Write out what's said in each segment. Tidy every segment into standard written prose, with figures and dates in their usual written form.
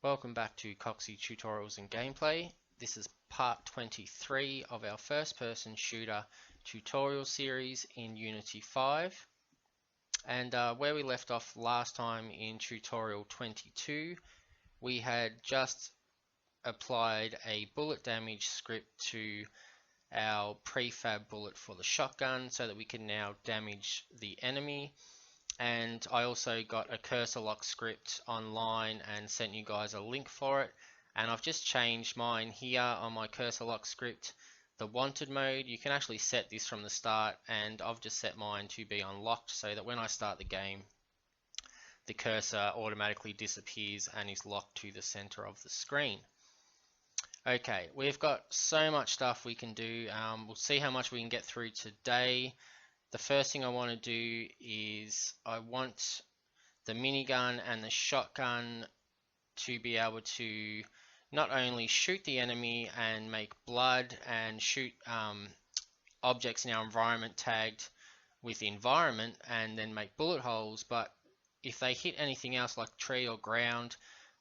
Welcome back to Coxie Tutorials and Gameplay. This is part 23 of our first person shooter tutorial series in Unity 5. And where we left off last time in tutorial 22, we had just applied a bullet damage script to our prefab bullet for the shotgun so that we can now damage the enemy. And I also got a cursor lock script online and sent you guys a link for it, and I've just changed mine here on my cursor lock script, the wanted mode. You can actually set this from the start, and I've just set mine to be unlocked so that when I start the game the cursor automatically disappears and is locked to the center of the screen. Okay, we've got so much stuff we can do. We'll see how much we can get through today. The first thing I want to do is I want the minigun and the shotgun to be able to not only shoot the enemy and make blood and shoot objects in our environment tagged with environment and then make bullet holes, but if they hit anything else like tree or ground,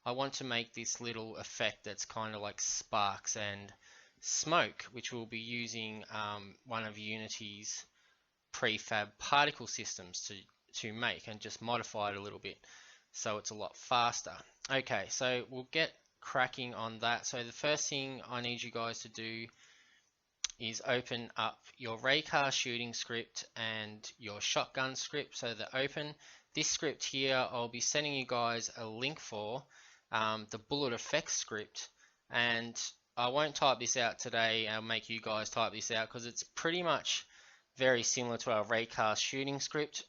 I want to make this little effect that's kind of like sparks and smoke, which we'll be using one of Unity's prefab particle systems to make, and just modify it a little bit so it's a lot faster. Okay, so we'll get cracking on that. So the first thing I need you guys to do is open up your raycar shooting script and your shotgun script. So the open this script here, I'll be sending you guys a link for the bullet effects script, and I won't type this out today. I'll make you guys type this out because it's pretty much very similar to our raycar shooting script.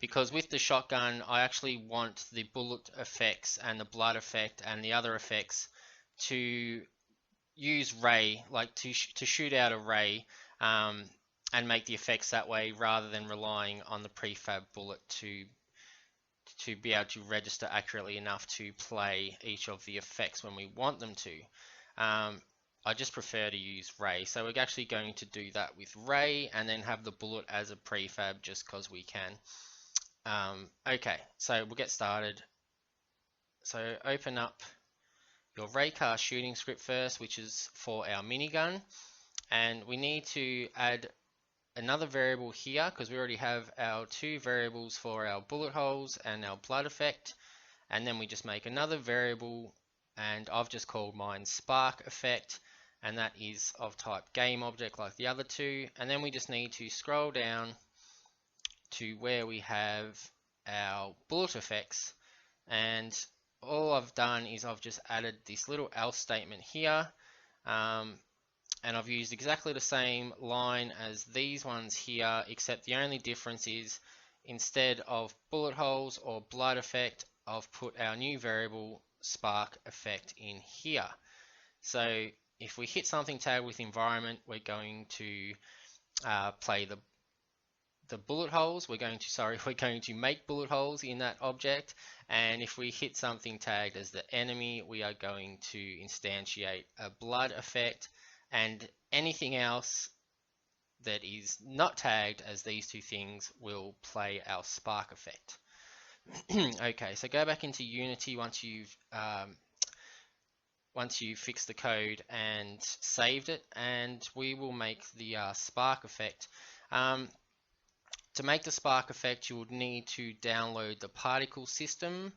Because with the shotgun I actually want the bullet effects and the blood effect and the other effects to use ray, like to shoot out a ray and make the effects that way, rather than relying on the prefab bullet to be able to register accurately enough to play each of the effects when we want them to. I just prefer to use ray, so we're actually going to do that with ray and then have the bullet as a prefab just because we can. Okay, so we'll get started. So open up your raycar shooting script first, which is for our minigun, and we need to add another variable here because we already have our two variables for our bullet holes and our blood effect, and then we just make another variable, and I've just called mine spark effect, and that is of type game object like the other two. And then we just need to scroll down to where we have our bullet effects, and all I've done is I've just added this little else statement here, and I've used exactly the same line as these ones here, except the only difference is instead of bullet holes or blood effect, I've put our new variable spark effect in here. So if we hit something tagged with environment, we're going to play the bullet holes. We're going to make bullet holes in that object. And if we hit something tagged as the enemy, we are going to instantiate a blood effect, and anything else that is not tagged as these two things will play our spark effect. Okay, so go back into Unity once you've fixed the code and saved it, and we will make the spark effect. To make the spark effect, you would need to download the particle system.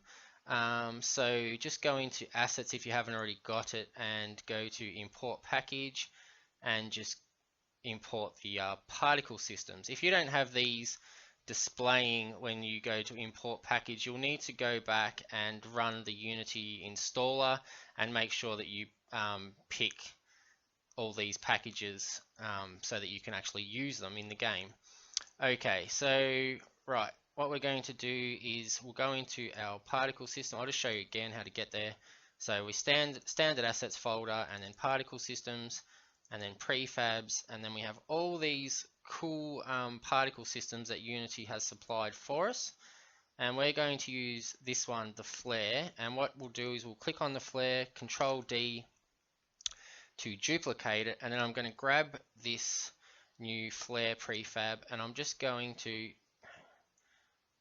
So just go into assets if you haven't already got it, and go to import package and just import the particle systems. If you don't have these displaying when you go to import package, you'll need to go back and run the Unity installer and make sure that you pick all these packages so that you can actually use them in the game. Okay, so right, what we're going to do is we'll go into our particle system. I'll just show you again how to get there. So we standard assets folder, and then particle systems, and then prefabs, and then we have all these cool particle systems that Unity has supplied for us, and we're going to use this one, the flare. And what we'll do is we'll click on the flare, Control D to duplicate it, and then I'm going to grab this new flare prefab, and I'm just going to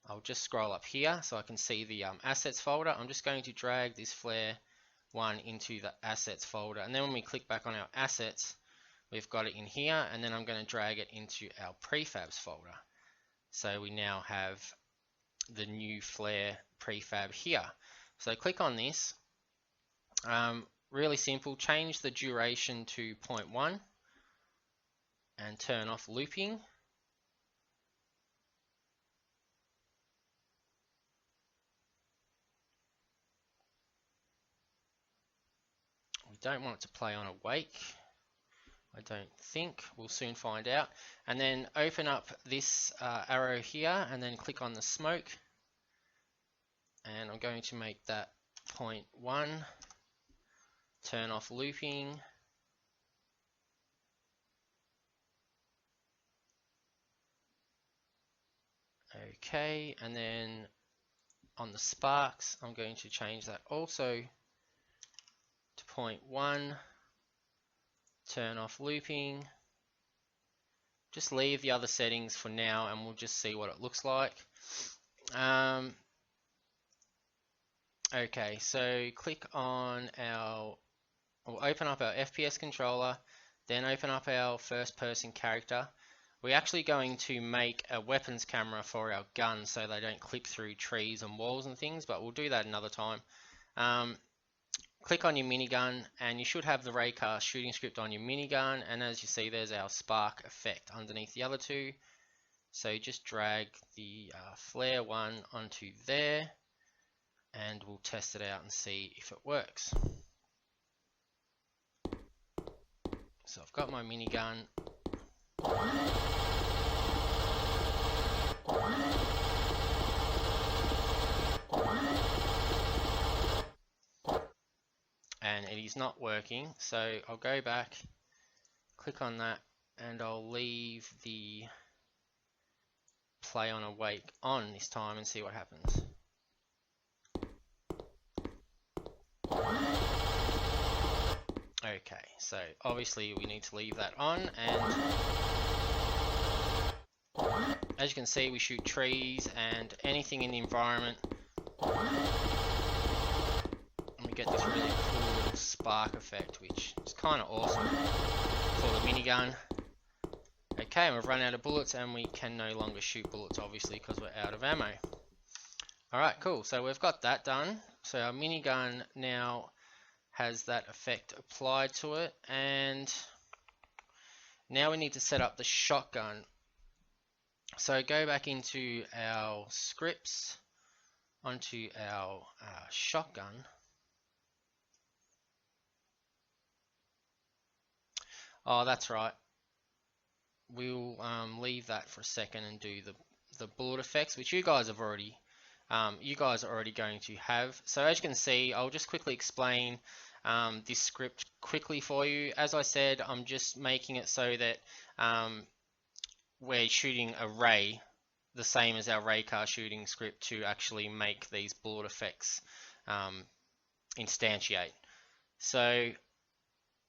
I'll just scroll up here so I can see the assets folder. I'm just going to drag this flare one into the assets folder, and then when we click back on our assets, we've got it in here, and then I'm going to drag it into our prefabs folder. So we now have the new flare prefab here. So click on this. Really simple, change the duration to 0.1 and turn off looping. We don't want it to play on awake, I don't think. We'll soon find out. And then open up this arrow here and then click on the smoke, and I'm going to make that 0.1, turn off looping, okay, and then on the sparks I'm going to change that also to 0.1, turn off looping. Just leave the other settings for now and we'll just see what it looks like. Okay, so click on we'll open up our FPS controller, then open up our first person character. We're actually going to make a weapons camera for our guns so they don't clip through trees and walls and things, but we'll do that another time. Click on your minigun and you should have the raycast shooting script on your minigun, and as you see there's our spark effect underneath the other two. So just drag the flare one onto there and we'll test it out and see if it works. So I've got my minigun. And it is not working, so I'll go back, click on that, and I'll leave the play on awake on this time and see what happens. Okay, so obviously we need to leave that on, and as you can see we shoot trees and anything in the environment, and we get this really cool spark effect, which is kind of awesome for the minigun. Okay, and we've run out of bullets and we can no longer shoot bullets obviously because we're out of ammo. Alright, cool, so we've got that done. So our minigun now has that effect applied to it, and now we need to set up the shotgun. So go back into our scripts, onto our shotgun. Oh, that's right. We'll leave that for a second and do the bullet effects, which you guys are already going to have. So as you can see, I'll just quickly explain this script quickly for you. As I said, I'm just making it so that we're shooting a ray, the same as our raycast shooting script, to actually make these bullet effects instantiate. So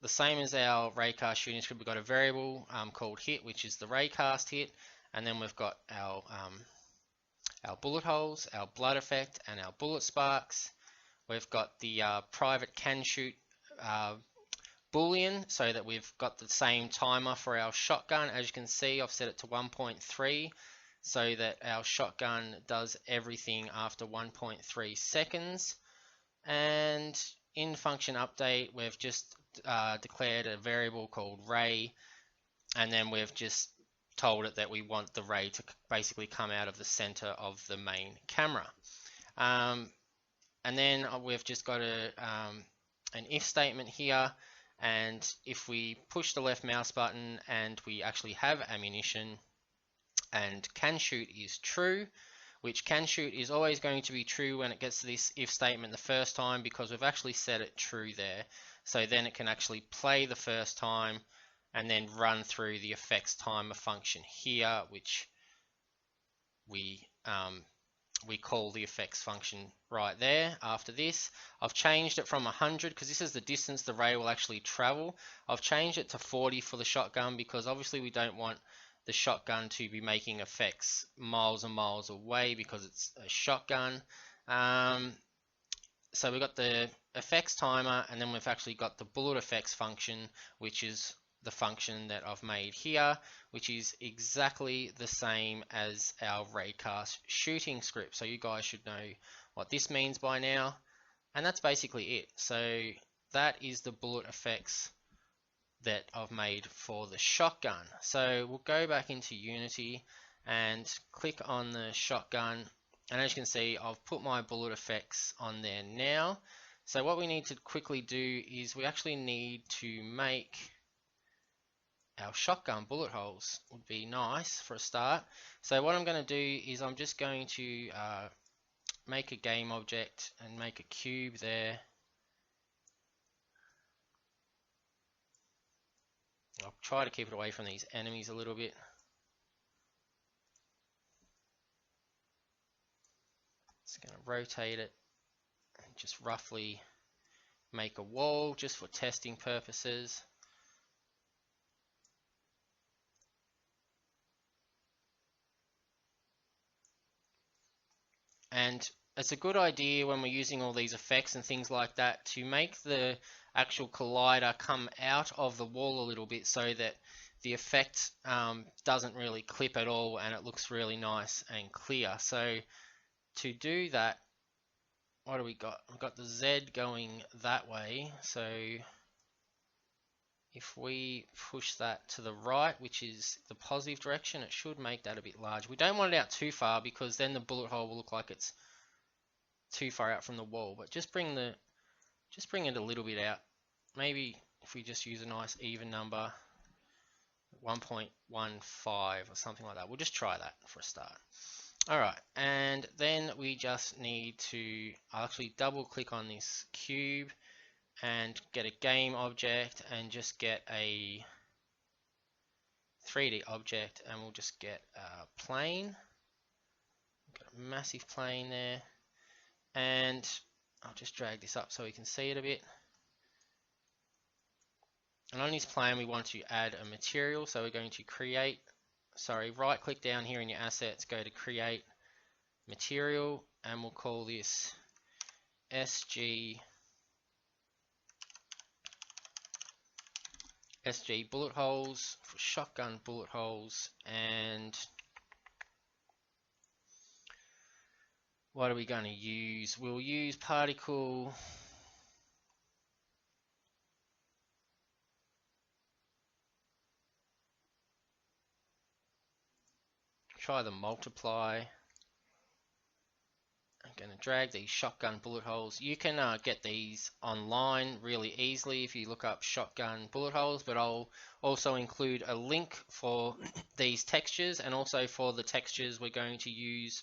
the same as our raycast shooting script, we've got a variable called hit, which is the raycast hit, and then we've got our bullet holes, our blood effect, and our bullet sparks. We've got the private can shoot boolean, so that we've got the same timer for our shotgun. As you can see, I've set it to 1.3 so that our shotgun does everything after 1.3 seconds. And in function update, we've just declared a variable called ray, and then we've just told it that we want the ray to basically come out of the center of the main camera. And then we've just got an if statement here, and if we push the left mouse button and we actually have ammunition and can shoot is true, which can shoot is always going to be true when it gets to this if statement the first time, because we've actually set it true there. So then it can actually play the first time and then run through the effects timer function here, which we call the effects function right there. After this, I've changed it from 100 because this is the distance the ray will actually travel. I've changed it to 40 for the shotgun because obviously we don't want the shotgun to be making effects miles and miles away because it's a shotgun. So we've got the effects timer, and then we've actually got the bullet effects function, which is the function that I've made here, which is exactly the same as our Raycast shooting script. So you guys should know what this means by now. And that's basically it. So that is the bullet effects that I've made for the shotgun. So we'll go back into Unity and click on the shotgun, and as you can see, I've put my bullet effects on there now. So what we need to quickly do is we actually need to make our shotgun bullet holes. Would be nice for a start. So what I'm going to do is I'm just going to make a game object and make a cube there. I'll try to keep it away from these enemies a little bit. Just going to rotate it and just roughly make a wall just for testing purposes. And it's a good idea when we're using all these effects and things like that to make the actual collider come out of the wall a little bit so that the effect doesn't really clip at all and it looks really nice and clear. So to do that, what do we got? We've got the Z going that way. So if we push that to the right, which is the positive direction, it should make that a bit large. We don't want it out too far because then the bullet hole will look like it's too far out from the wall. But just bring it a little bit out. Maybe if we just use a nice even number, 1.15 or something like that. We'll just try that for a start. Alright, and then we just need to actually double click on this cube and get a game object and just get a 3D object, and we'll just get a plane. Got a massive plane there, and I'll just drag this up so we can see it a bit. And on this plane we want to add a material, so we're going to create, right click down here in your assets, go to create material, and we'll call this SG bullet holes for shotgun bullet holes. And what are we going to use? We'll use particle. Try the multiply. I'm going to drag these shotgun bullet holes. You can get these online really easily if you look up shotgun bullet holes, but I'll also include a link for these textures and also for the textures we're going to use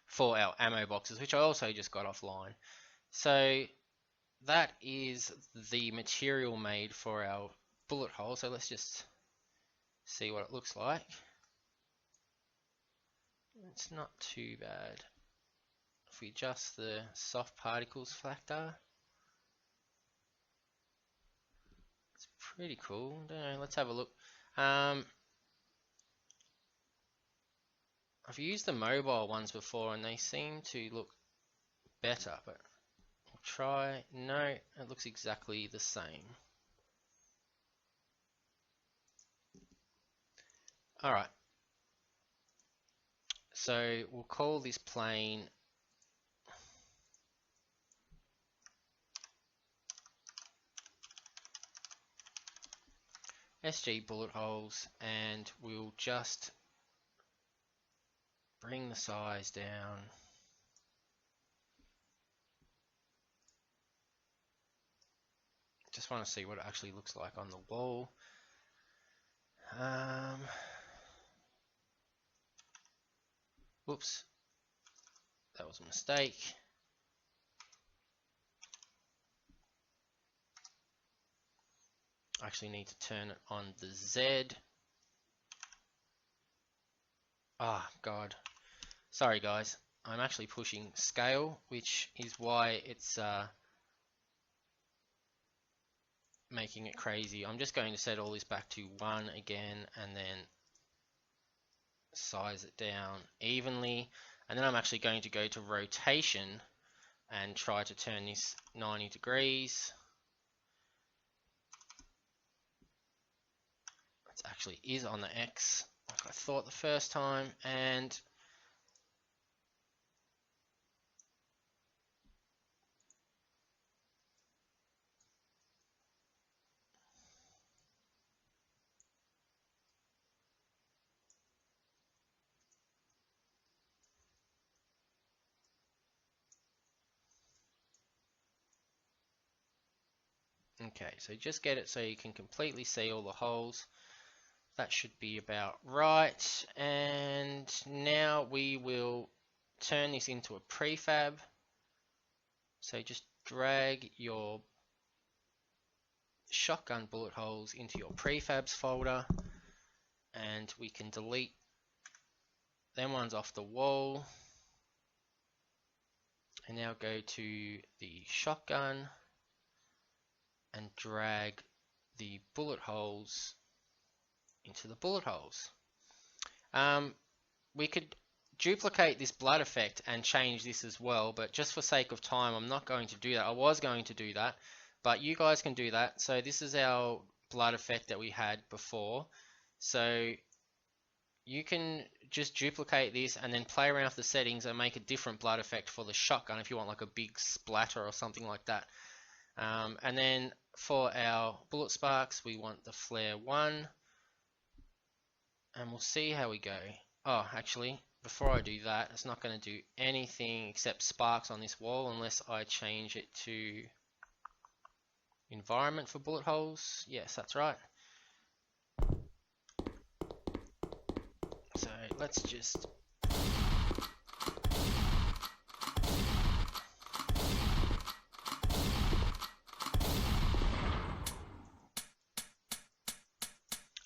for our ammo boxes, which I also just got offline. So that is the material made for our bullet hole. So let's just see what it looks like. It's not too bad. If we adjust the soft particles factor, it's pretty cool. I don't know, let's have a look. I've used the mobile ones before and they seem to look better, but we'll try. No, it looks exactly the same. Alright, so we'll call this plane SG bullet holes, and we'll just bring the size down. Just want to see what it actually looks like on the wall. Whoops, that was a mistake. I actually need to turn it on the Z. Ah, God. Sorry guys, I'm actually pushing scale, which is why it's making it crazy. I'm just going to set all this back to 1 again, and then size it down evenly, and then I'm actually going to go to rotation and try to turn this 90 degrees. It actually is on the X like I thought the first time, and okay, so just get it so you can completely see all the holes. That should be about right. And now we will turn this into a prefab. So just drag your shotgun bullet holes into your prefabs folder, and we can delete them ones off the wall. And now go to the shotgun and drag the bullet holes into the bullet holes. We could duplicate this blood effect and change this as well, but just for sake of time I'm not going to do that. I was going to do that, but you guys can do that. So this is our blood effect that we had before, so you can just duplicate this and then play around with the settings and make a different blood effect for the shotgun if you want like a big splatter or something like that. And then for our bullet sparks we want the flare 1, and we'll see how we go. Oh, actually, before I do that, it's not going to do anything except sparks on this wall unless I change it to environment for bullet holes. Yes, that's right. So let's just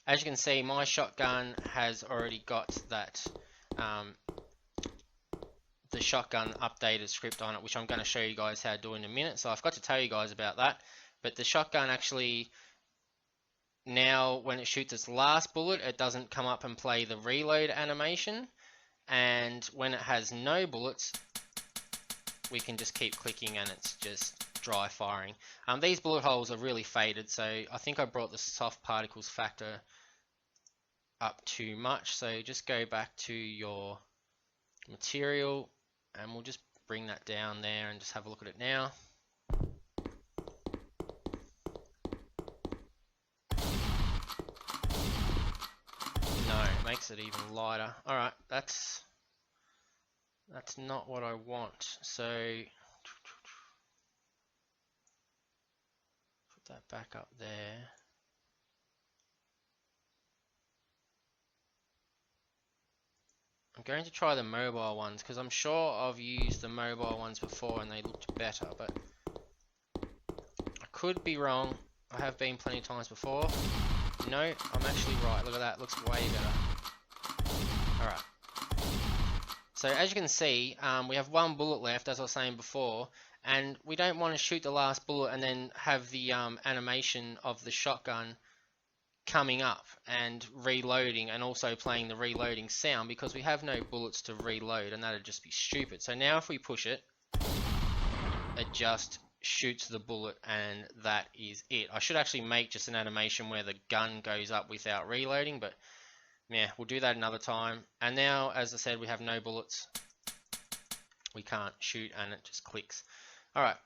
as you can see, my shotgun has already got that the shotgun updated script on it, which I'm going to show you guys how to do in a minute. So I've got to tell you guys about that. But the shotgun actually, now when it shoots its last bullet, it doesn't come up and play the reload animation. And when it has no bullets, we can just keep clicking and it's just dry firing. These bullet holes are really faded, so I think I brought the soft particles factor up too much. So just go back to your material and we'll just bring that down there and just have a look at it now. No, it makes it even lighter. Alright, that's not what I want. So put that back up there. I'm going to try the mobile ones because I'm sure I've used the mobile ones before and they looked better, but I could be wrong. I have been plenty of times before. No, I'm actually right. Look at that, looks way better. Alright. So as you can see, we have one bullet left, as I was saying before, and we don't want to shoot the last bullet and then have the animation of the shotgun coming up and reloading and also playing the reloading sound, because we have no bullets to reload and that would just be stupid. So now if we push it, it just shoots the bullet and that is it. I should actually make just an animation where the gun goes up without reloading, but yeah, we'll do that another time. And now, as I said, we have no bullets. We can't shoot and it just clicks. Alright,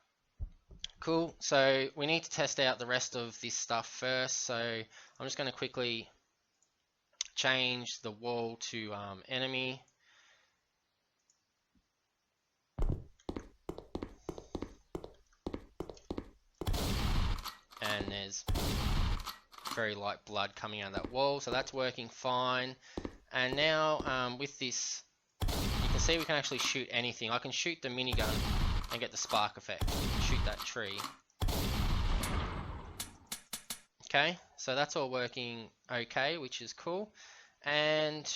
cool. So we need to test out the rest of this stuff first. So I'm just going to quickly change the wall to enemy. And there's very light blood coming out of that wall, so that's working fine. And now with this, you can see we can actually shoot anything. I can shoot the minigun and get the spark effect, shoot that tree. Okay, so that's all working okay, which is cool. And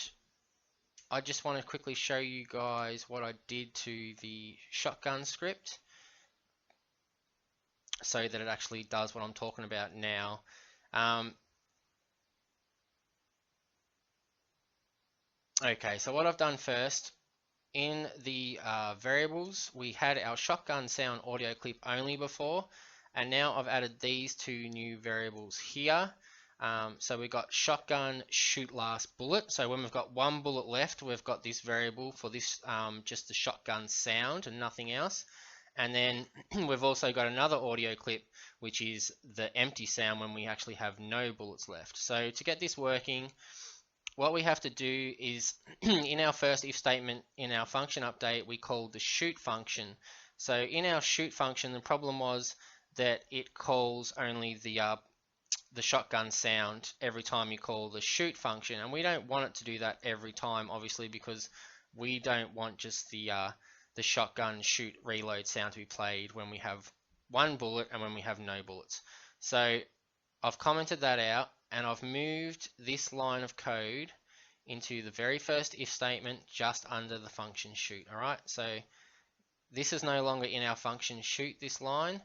I just want to quickly show you guys what I did to the shotgun script so that it actually does what I'm talking about now. Okay, so what I've done first, in the variables, we had our shotgun sound audio clip only before, and now I've added these two new variables here. So we've got shotgun shoot last bullet. So when we've got one bullet left, we've got this variable for this, just the shotgun sound and nothing else. And then we've also got another audio clip, which is the empty sound when we actually have no bullets left. So to get this working, what we have to do is in our first if statement in our function update, we called the shoot function. So in our shoot function, the problem was that it calls only the shotgun sound every time you call the shoot function, and we don't want it to do that every time, obviously, because we don't want just the shotgun shoot reload sound to be played when we have one bullet and when we have no bullets. So I've commented that out, and I've moved this line of code into the very first if statement just under the function shoot. All right, so this is no longer in our function shoot, this line.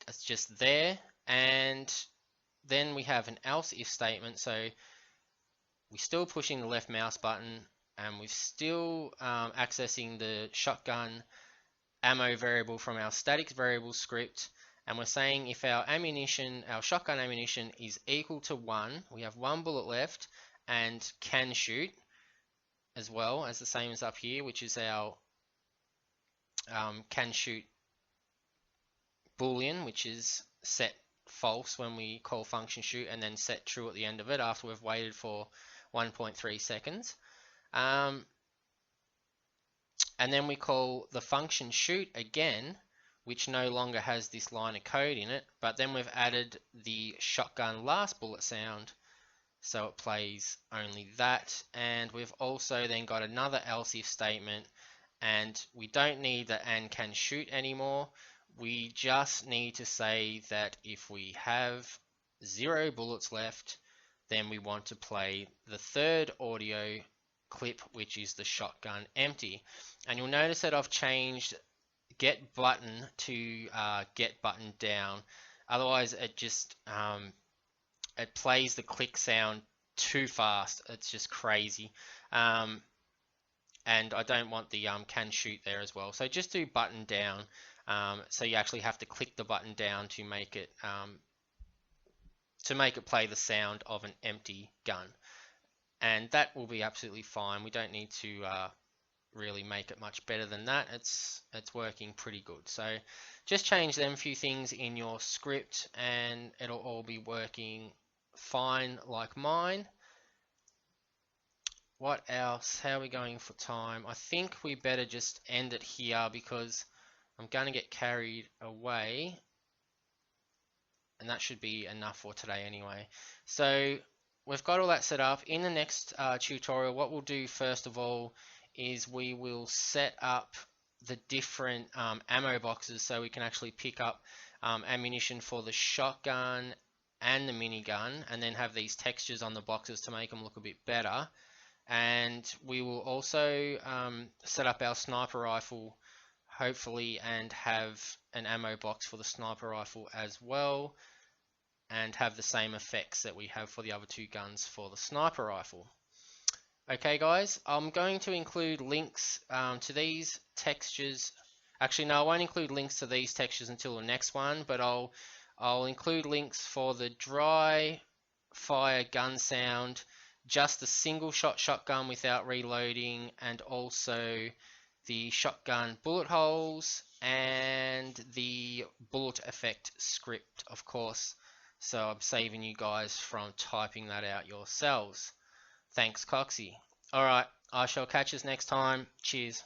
It's just there. And then we have an else if statement. So we're still pushing the left mouse button, and we're still accessing the shotgun ammo variable from our static variable script. And we're saying if our ammunition, our shotgun ammunition is equal to 1, we have 1 bullet left and can shoot, as well as the same as up here, which is our can shoot boolean, which is set false when we call function shoot and then set true at the end of it after we've waited for 1.3 seconds. And then we call the function shoot again, which no longer has this line of code in it, but then we've added the shotgun last bullet sound, so it plays only that. And we've also then got another else if statement, and we don't need the and can shoot anymore. We just need to say that if we have 0 bullets left, then we want to play the third audio clip, which is the shotgun empty. And you'll notice that I've changed get button to get button down. Otherwise it just it plays the click sound too fast. It's just crazy. And I don't want the can shoot there as well. So just do button down. So you actually have to click the button down to make it play the sound of an empty gun, and that will be absolutely fine. We don't need to really make it much better than that. It's working pretty good. So just change them few things in your script and it'll all be working fine like mine. What else? How are we going for time? I think we better just end it here because I'm going to get carried away, and that should be enough for today anyway. So we've got all that set up. In the next tutorial, what we'll do first of all is we will set up the different ammo boxes so we can actually pick up ammunition for the shotgun and the minigun, and then have these textures on the boxes to make them look a bit better. And we will also set up our sniper rifle, hopefully, and have an ammo box for the sniper rifle as well, and have the same effects that we have for the other two guns for the sniper rifle. Okay guys, I'm going to include links to these textures. Actually no, I won't include links to these textures until the next one, but I'll include links for the dry fire gun sound, just the single shot shotgun without reloading, and also the shotgun bullet holes and the bullet effect script, of course. So I'm saving you guys from typing that out yourselves. Thanks, Coxie. Alright, I shall catch us next time. Cheers.